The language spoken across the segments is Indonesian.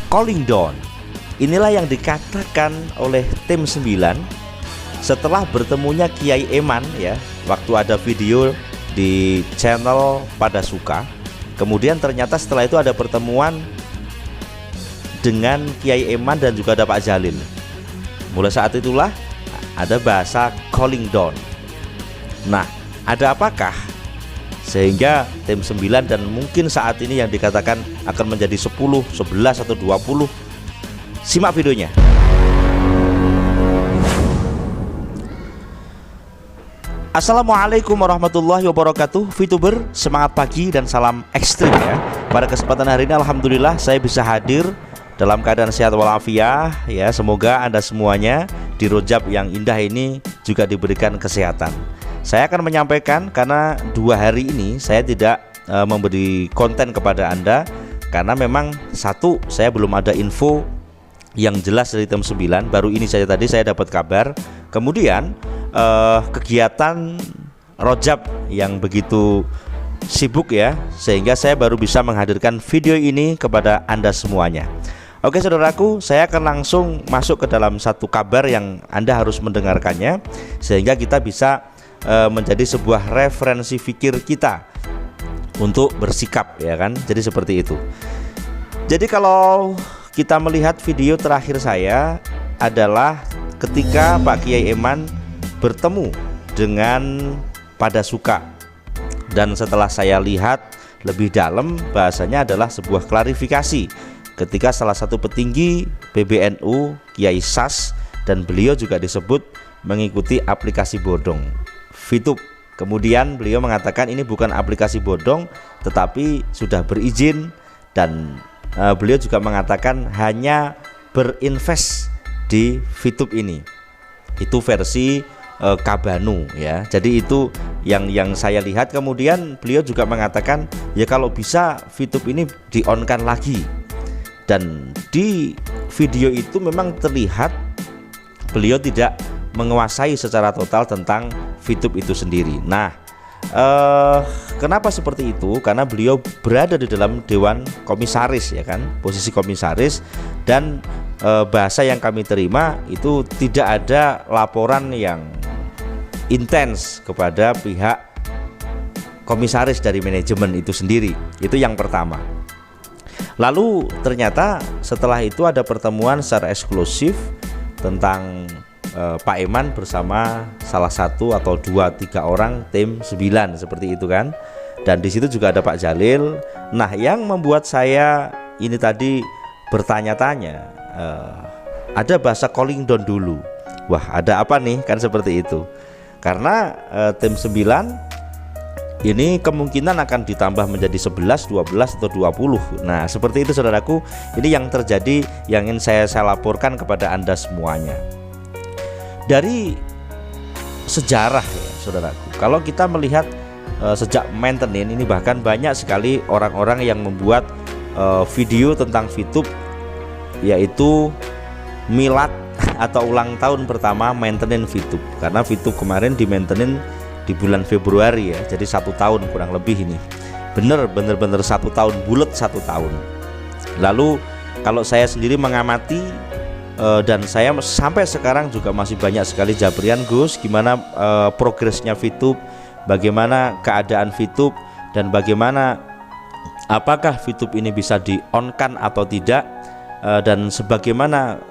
cooling down. Inilah yang dikatakan oleh tim 9 setelah bertemunya Kiai Eman ya, waktu ada video di channel Pada Suka. Kemudian ternyata setelah itu ada pertemuan dengan Kiai Eman dan juga ada Pak Jalil. Mulai saat itulah ada bahasa cooling down. Nah, ada apakah sehingga tim 9 dan mungkin saat ini yang dikatakan akan menjadi 10, 11 atau 20? Simak videonya. Assalamualaikum warahmatullahi wabarakatuh. VTuber, semangat pagi dan salam ekstrim ya. Pada kesempatan hari ini alhamdulillah saya bisa hadir dalam keadaan sehat walafiat ya. Semoga Anda semuanya di Rojab yang indah ini juga diberikan kesehatan. Saya akan menyampaikan karena 2 hari ini saya tidak memberi konten kepada Anda karena memang satu, saya belum ada info yang jelas dari tim 9. Baru ini saja tadi saya dapat kabar. Kemudian kegiatan Rojab yang begitu sibuk ya, sehingga saya baru bisa menghadirkan video ini kepada Anda semuanya. Oke saudaraku, saya akan langsung masuk ke dalam satu kabar yang Anda harus mendengarkannya, sehingga kita bisa menjadi sebuah referensi fikir kita untuk bersikap ya kan. Jadi seperti itu. Jadi kalau kita melihat video terakhir saya adalah ketika Pak Kiai Eman bertemu dengan Pada Suka, dan setelah saya lihat lebih dalam bahasanya adalah sebuah klarifikasi ketika salah satu petinggi PBNU Kiai Sas, dan beliau juga disebut mengikuti aplikasi bodong VTube. Kemudian beliau mengatakan ini bukan aplikasi bodong tetapi sudah berizin, dan beliau juga mengatakan hanya berinvest di VTube ini. Itu versi Kabanu ya. Jadi itu yang saya lihat. Kemudian beliau juga mengatakan ya kalau bisa VTube ini di-on-kan lagi. Dan di video itu memang terlihat beliau tidak menguasai secara total tentang VTube itu sendiri. Nah, kenapa seperti itu? Karena beliau berada di dalam Dewan Komisaris ya kan, posisi komisaris, dan bahasa yang kami terima itu tidak ada laporan yang intens kepada pihak komisaris dari manajemen itu sendiri. Itu yang pertama. Lalu ternyata setelah itu ada pertemuan secara eksklusif tentang Pak Eman bersama salah satu atau 2-3 orang tim 9 seperti itu kan. Dan di situ juga ada Pak Jalil. Nah, yang membuat saya ini tadi bertanya-tanya, ada bahasa calling down dulu. Wah, ada apa nih? Kan seperti itu. Karena tim 9 ini kemungkinan akan ditambah menjadi 11, 12 atau 20. Nah, seperti itu saudaraku. Ini yang terjadi, yang ingin saya laporkan kepada Anda semuanya. Dari sejarah ya saudaraku, kalau kita melihat sejak maintenance ini bahkan banyak sekali orang-orang yang membuat video tentang VTube, yaitu milad atau ulang tahun pertama maintenance VTube. Karena VTube kemarin di maintenance di bulan Februari ya, jadi 1 tahun kurang lebih ini. Bener-bener 1 tahun, bulat 1 tahun. Lalu kalau saya sendiri mengamati dan saya sampai sekarang juga masih banyak sekali jabrian, Gus, gimana progresnya VTube, bagaimana keadaan VTube, dan bagaimana apakah VTube ini bisa di-on-kan atau tidak, dan sebagaimana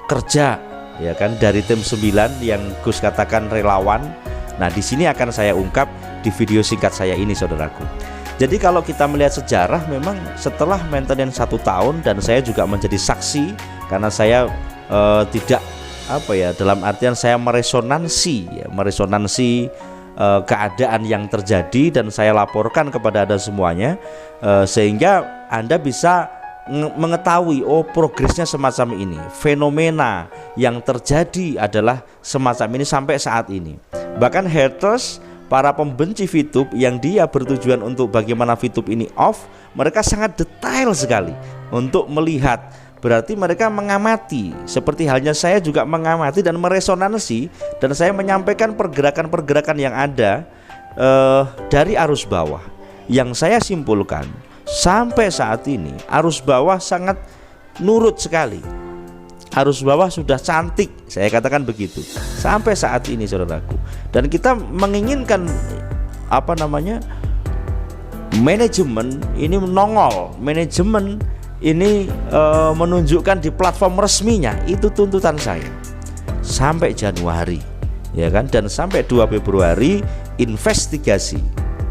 kerja ya kan dari tim 9 yang Gus katakan relawan. Nah, di sini akan saya ungkap di video singkat saya ini saudaraku. Jadi kalau kita melihat sejarah, memang setelah maintenance 1 tahun, dan saya juga menjadi saksi karena saya tidak apa ya, dalam artian saya meresonansi keadaan yang terjadi dan saya laporkan kepada Anda semuanya, sehingga Anda bisa mengetahui oh progresnya semacam ini, fenomena yang terjadi adalah semacam ini sampai saat ini. Bahkan haters, para pembenci VTube yang dia bertujuan untuk bagaimana VTube ini off, mereka sangat detail sekali untuk melihat. Berarti mereka mengamati, seperti halnya saya juga mengamati dan meresonansi, dan saya menyampaikan pergerakan-pergerakan yang ada dari arus bawah. Yang saya simpulkan sampai saat ini arus bawah sangat nurut sekali. Arus bawah sudah cantik, saya katakan begitu sampai saat ini saudaraku. Dan kita menginginkan manajemen ini nongol, manajemen ini menunjukkan di platform resminya. Itu tuntutan saya sampai Januari, ya kan, dan sampai 2 Februari investigasi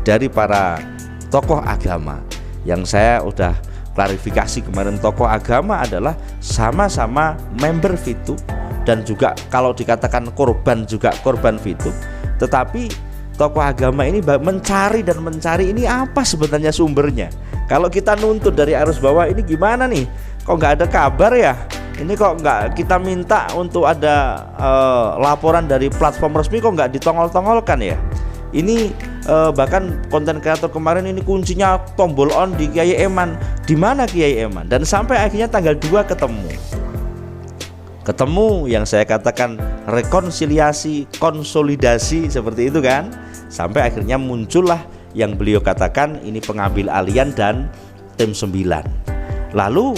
dari para tokoh agama. Yang saya udah klarifikasi kemarin, tokoh agama adalah sama-sama member VTube, dan juga kalau dikatakan korban juga korban VTube. Tetapi tokoh agama ini mencari ini apa sebenarnya sumbernya. Kalau kita nuntut dari arus bawah ini gimana nih, kok nggak ada kabar ya, ini kok nggak kita minta untuk ada laporan dari platform resmi, kok nggak ditongol-tongolkan ya. Ini bahkan konten kreator kemarin ini kuncinya tombol on di Kiai Eman. Di mana Kiai Eman? Dan sampai akhirnya tanggal 2 ketemu yang saya katakan rekonsiliasi, konsolidasi seperti itu kan. Sampai akhirnya muncullah yang beliau katakan ini pengambil alian dan tim 9. Lalu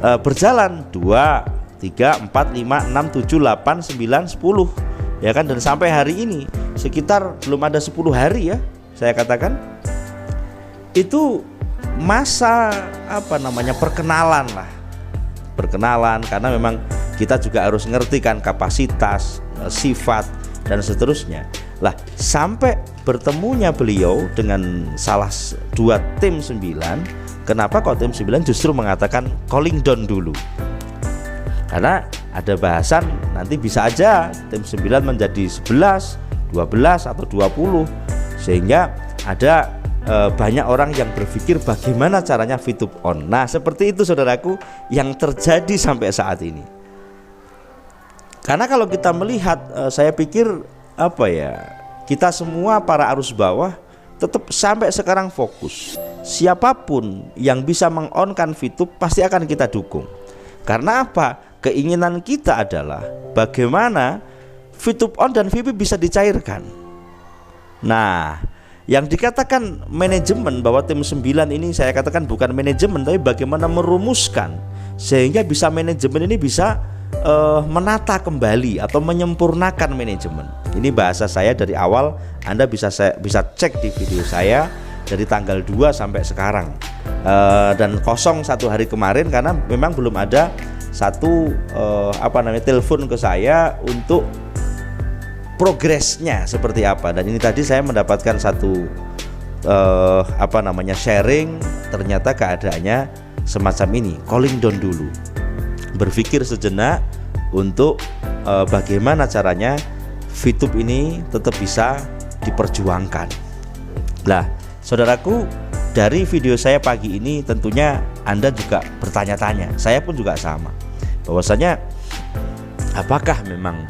berjalan 2, 3, 4, 5, 6, 7, 8, 9, 10, ya kan, dan sampai hari ini sekitar belum ada 10 hari ya, saya katakan itu masa perkenalan lah, karena memang kita juga harus ngerti kan kapasitas, sifat dan seterusnya lah. Sampai bertemunya beliau dengan salah 2 tim 9. Kenapa kok tim 9 justru mengatakan calling down dulu? Karena ada bahasan nanti bisa aja tim 9 menjadi 11, 12 atau 20, sehingga ada banyak orang yang berpikir bagaimana caranya VTube on. Nah, seperti itu saudaraku yang terjadi sampai saat ini. Karena kalau kita melihat, saya pikir kita semua para arus bawah tetap sampai sekarang fokus. Siapapun yang bisa meng-on-kan VTube pasti akan kita dukung. Karena apa? Keinginan kita adalah bagaimana VTube on dan VIP bisa dicairkan. Nah, yang dikatakan manajemen bahwa tim 9 ini saya katakan bukan manajemen, tapi bagaimana merumuskan sehingga bisa manajemen ini bisa menata kembali atau menyempurnakan manajemen. Ini bahasa saya dari awal, Anda bisa cek di video saya dari tanggal 2 sampai sekarang, dan kosong 1 hari kemarin karena memang belum ada satu telepon ke saya untuk progresnya seperti apa. Dan ini tadi saya mendapatkan satu sharing, ternyata keadaannya semacam ini, calling down dulu, berpikir sejenak untuk bagaimana caranya VTube ini tetap bisa diperjuangkan. Lah, saudaraku, dari video saya pagi ini tentunya Anda juga bertanya-tanya, saya pun juga sama, bahwasanya apakah memang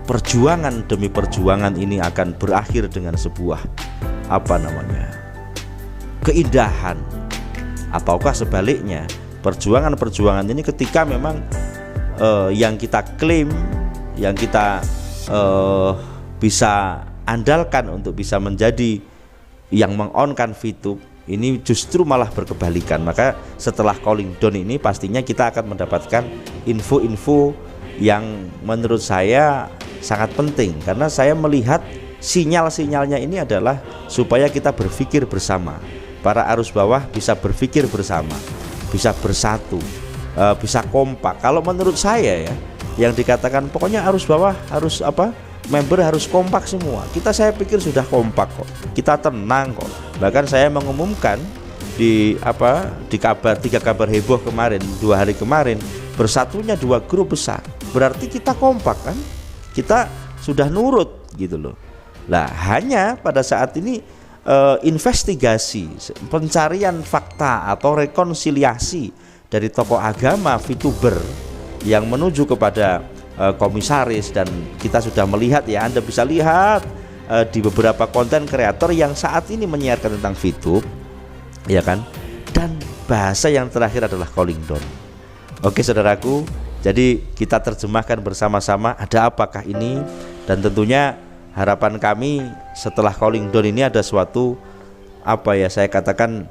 perjuangan demi perjuangan ini akan berakhir dengan sebuah keindahan, ataukah sebaliknya perjuangan-perjuangan ini ketika memang yang kita klaim, yang kita bisa andalkan untuk bisa menjadi yang meng-on-kan VTube ini justru malah berkebalikan. Maka setelah calling down ini pastinya kita akan mendapatkan info-info yang menurut saya sangat penting, karena saya melihat sinyal-sinyalnya ini adalah supaya kita berpikir bersama, para arus bawah bisa berpikir bersama, bisa bersatu, bisa kompak. Kalau menurut saya ya, yang dikatakan pokoknya arus bawah harus member harus kompak semua. Saya pikir sudah kompak kok. Kita tenang kok. Bahkan saya mengumumkan di 3 kabar heboh kemarin, 2 hari kemarin, bersatunya 2 grup besar. Berarti kita kompak kan? Kita sudah nurut gitu loh. Lah, hanya pada saat ini investigasi, pencarian fakta atau rekonsiliasi dari tokoh agama, VTuber yang menuju kepada komisaris, dan kita sudah melihat ya, Anda bisa lihat di beberapa konten kreator yang saat ini menyiarkan tentang VTube, ya kan, dan bahasa yang terakhir adalah calling down. Oke saudaraku, jadi kita terjemahkan bersama-sama ada apakah ini, dan tentunya harapan kami setelah calling down ini ada suatu saya katakan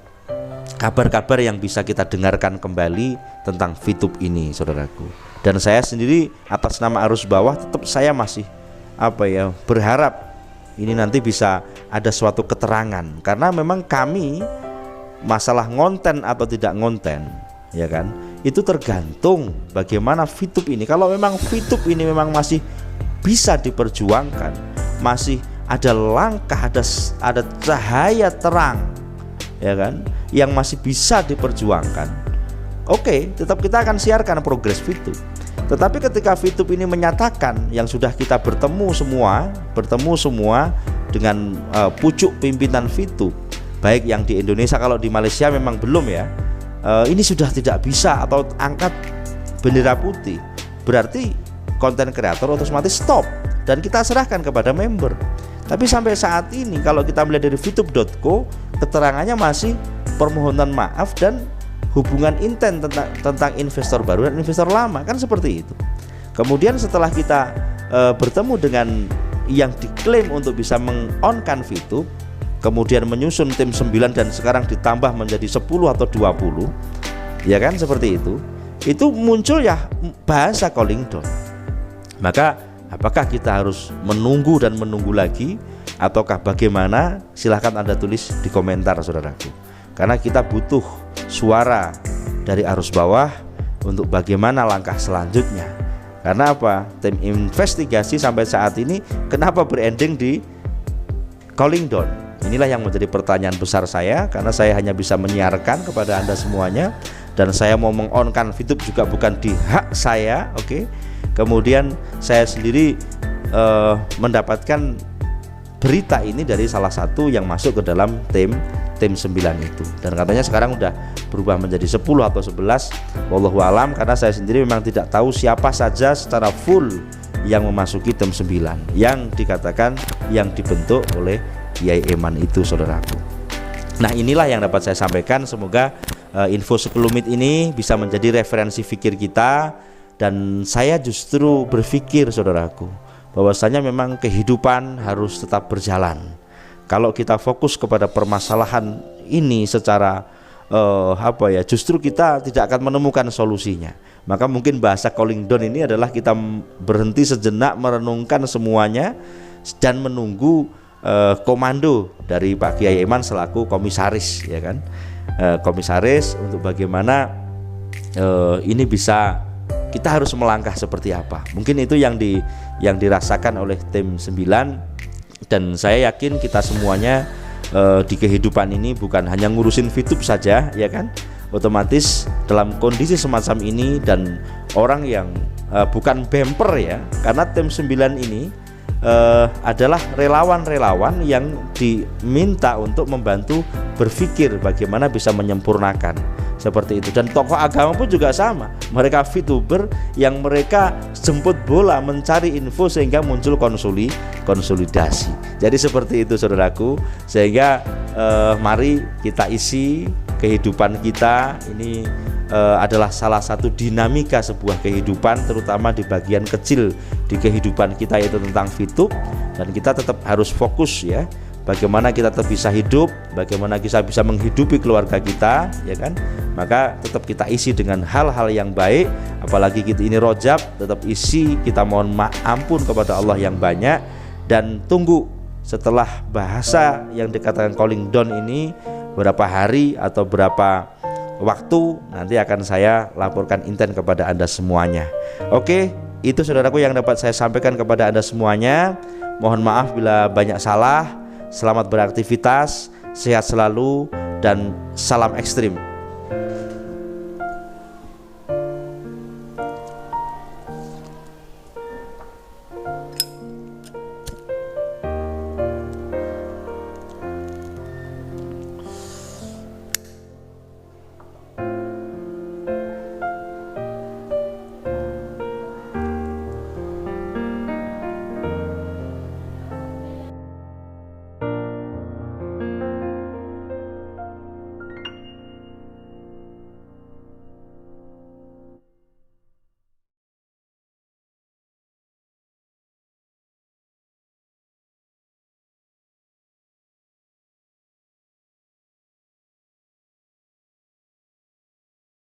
kabar-kabar yang bisa kita dengarkan kembali tentang VTube ini, saudaraku. Dan saya sendiri atas nama Arus Bawah tetap saya masih berharap ini nanti bisa ada suatu keterangan, karena memang kami masalah ngonten atau tidak ngonten, ya kan, itu tergantung bagaimana VTube ini. Kalau memang VTube ini memang masih bisa diperjuangkan, masih ada langkah, ada cahaya terang, ya kan, yang masih bisa diperjuangkan, oke, tetap kita akan siarkan progres VTube. Tetapi ketika VTube ini menyatakan yang sudah kita bertemu semua dengan pucuk pimpinan VTube, baik yang di Indonesia, kalau di Malaysia memang belum ya, ini sudah tidak bisa atau angkat bendera putih, berarti konten kreator otomatis stop dan kita serahkan kepada member. Tapi sampai saat ini kalau kita melihat dari VTube.co, keterangannya masih permohonan maaf dan hubungan intent tentang investor baru dan investor lama, kan seperti itu. Kemudian setelah kita bertemu dengan yang diklaim untuk bisa meng-on-kan VTube, kemudian menyusun tim 9 dan sekarang ditambah menjadi 10 atau 20, ya kan, seperti itu muncul ya bahasa calling down. Maka apakah kita harus menunggu dan menunggu lagi ataukah bagaimana? Silahkan Anda tulis di komentar, saudaraku, karena kita butuh suara dari Arus Bawah untuk bagaimana langkah selanjutnya. Karena apa? Tim investigasi sampai saat ini kenapa berending di calling down? Inilah yang menjadi pertanyaan besar saya, karena saya hanya bisa menyiarkan kepada Anda semuanya, dan saya mau meng-on-kan VTube juga bukan di hak saya, oke. Kemudian saya sendiri mendapatkan berita ini dari salah satu yang masuk ke dalam tim 9 itu, dan katanya sekarang udah berubah menjadi 10 atau 11, wallahu alam, karena saya sendiri memang tidak tahu siapa saja secara full yang memasuki tim 9 yang dikatakan yang dibentuk oleh Kiai Eman itu, saudaraku. Nah, inilah yang dapat saya sampaikan. Semoga info sekelumit ini bisa menjadi referensi pikir kita. Dan saya justru berpikir, saudaraku, bahwasanya memang kehidupan harus tetap berjalan. Kalau kita fokus kepada permasalahan ini secara justru kita tidak akan menemukan solusinya. Maka mungkin bahasa calling down ini adalah kita berhenti sejenak, merenungkan semuanya dan menunggu komando dari Pak Kiai Eman selaku komisaris, ya kan, komisaris untuk bagaimana ini bisa, kita harus melangkah seperti apa. Mungkin itu yang dirasakan oleh tim 9, dan saya yakin kita semuanya di kehidupan ini bukan hanya ngurusin VTube saja, ya kan, otomatis dalam kondisi semacam ini dan orang yang bukan bemper ya, karena tim 9 ini adalah relawan-relawan yang diminta untuk membantu berpikir bagaimana bisa menyempurnakan seperti itu. Dan tokoh agama pun juga sama, mereka VTuber yang mereka jemput bola mencari info sehingga muncul konsolidasi. Jadi seperti itu, saudaraku, sehingga mari kita isi kehidupan kita ini. Adalah salah satu dinamika sebuah kehidupan, terutama di bagian kecil di kehidupan kita, yaitu tentang VTube. Dan kita tetap harus fokus ya, bagaimana kita tetap bisa hidup, bagaimana kita bisa menghidupi keluarga kita, ya kan. Maka tetap kita isi dengan hal-hal yang baik, apalagi kita ini Rajab, tetap isi, kita mohon ampun kepada Allah yang banyak. Dan tunggu setelah bahasa yang dikatakan calling down ini berapa hari atau berapa waktu, nanti akan saya laporkan intent kepada Anda semuanya. Oke, itu saudaraku yang dapat saya sampaikan kepada Anda semuanya. Mohon maaf bila banyak salah. Selamat beraktivitas, sehat selalu, dan salam ekstrim.